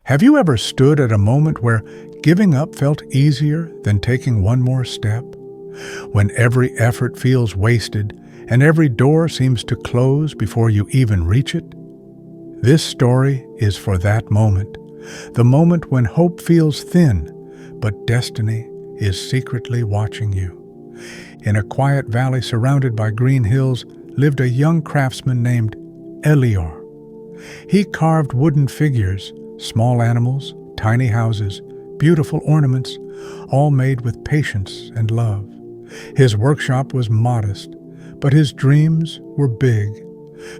Have you ever stood at a moment where giving up felt easier than taking one more step? When every effort feels wasted and every door seems to close before you even reach it? This story is for that moment, the moment when hope feels thin, but destiny is secretly watching you. In a quiet valley surrounded by green hills lived a young craftsman named Elior. He carved wooden figures, small animals, tiny houses, beautiful ornaments, all made with patience and love. His workshop was modest, but his dreams were big.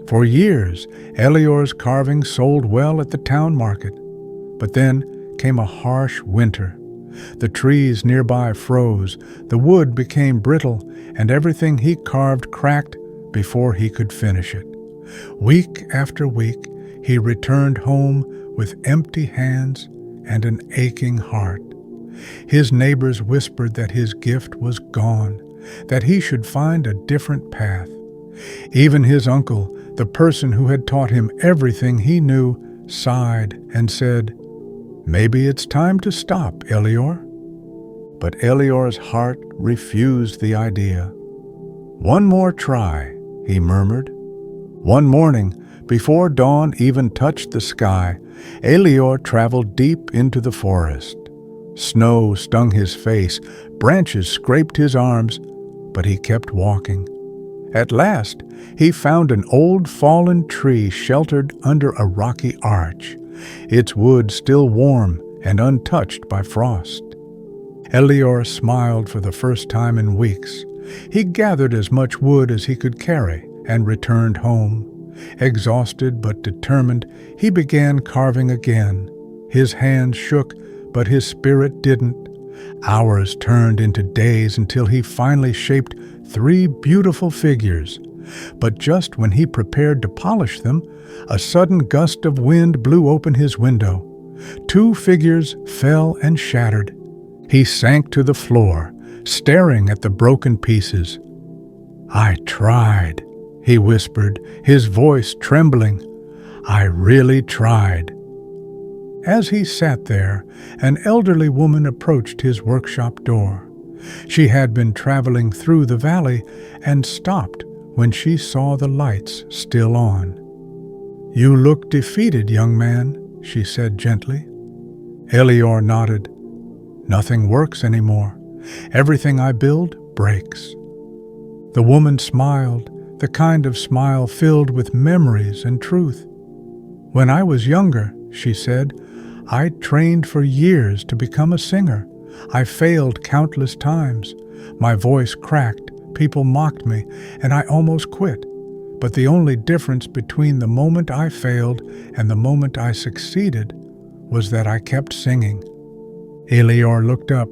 For years, Elior's carving sold well at the town market. But then came a harsh winter. The trees nearby froze, the wood became brittle, and everything he carved cracked before he could finish it. Week after week, he returned home with empty hands and an aching heart. His neighbors whispered that his gift was gone, that he should find a different path. Even his uncle, the person who had taught him everything he knew, sighed and said, "Maybe it's time to stop, Elior." But Elior's heart refused the idea. "One more try," he murmured. One morning, before dawn even touched the sky, Elior traveled deep into the forest. Snow stung his face, branches scraped his arms, but he kept walking. At last, he found an old fallen tree sheltered under a rocky arch, its wood still warm and untouched by frost. Elior smiled for the first time in weeks. He gathered as much wood as he could carry and returned home. Exhausted but determined, he began carving again. His hands shook, but his spirit didn't. Hours turned into days until he finally shaped 3 beautiful figures. But just when he prepared to polish them, a sudden gust of wind blew open his window. 2 figures fell and shattered. He sank to the floor, staring at the broken pieces. "I tried," he whispered, his voice trembling. "I really tried." As he sat there, an elderly woman approached his workshop door. She had been traveling through the valley and stopped when she saw the lights still on. "You look defeated, young man," she said gently. Elior nodded. "Nothing works anymore. Everything I build breaks." The woman smiled, the kind of smile filled with memories and truth. "When I was younger," she said, "I trained for years to become a singer. I failed countless times. My voice cracked, people mocked me, and I almost quit. But the only difference between the moment I failed and the moment I succeeded was that I kept singing." Elior looked up.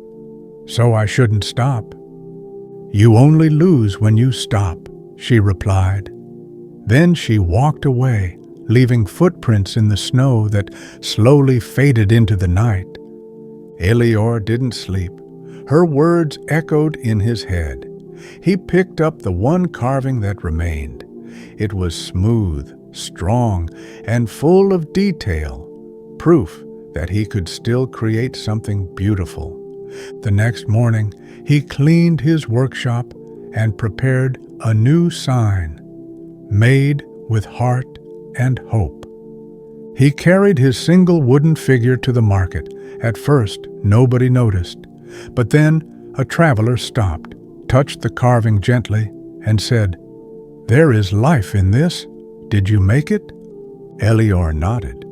"So I shouldn't stop." "You only lose when you stop," she replied. Then she walked away, leaving footprints in the snow that slowly faded into the night. Elior didn't sleep. Her words echoed in his head. He picked up the one carving that remained. It was smooth, strong, and full of detail, proof that he could still create something beautiful. The next morning, he cleaned his workshop and prepared a new sign, "Made with Heart and Hope." He carried his single wooden figure to the market. At first, nobody noticed, but then a traveler stopped, touched the carving gently, and said, "There is life in this. Did you make it?" Elior nodded.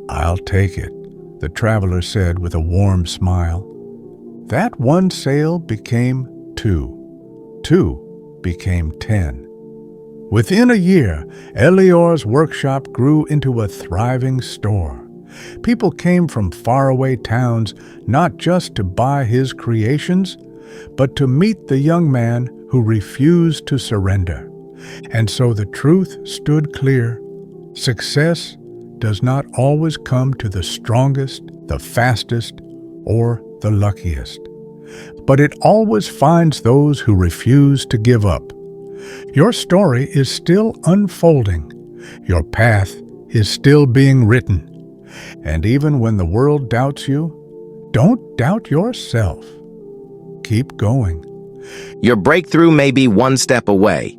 "I'll take it," the traveler said with a warm smile. That one sale became 2. 2 became 10. Within a year, Elior's workshop grew into a thriving store. People came from faraway towns not just to buy his creations, but to meet the young man who refused to surrender. And so the truth stood clear. Success does not always come to the strongest, the fastest, or the luckiest. But it always finds those who refuse to give up. Your story is still unfolding. Your path is still being written. And even when the world doubts you, don't doubt yourself. Keep going. Your breakthrough may be one step away.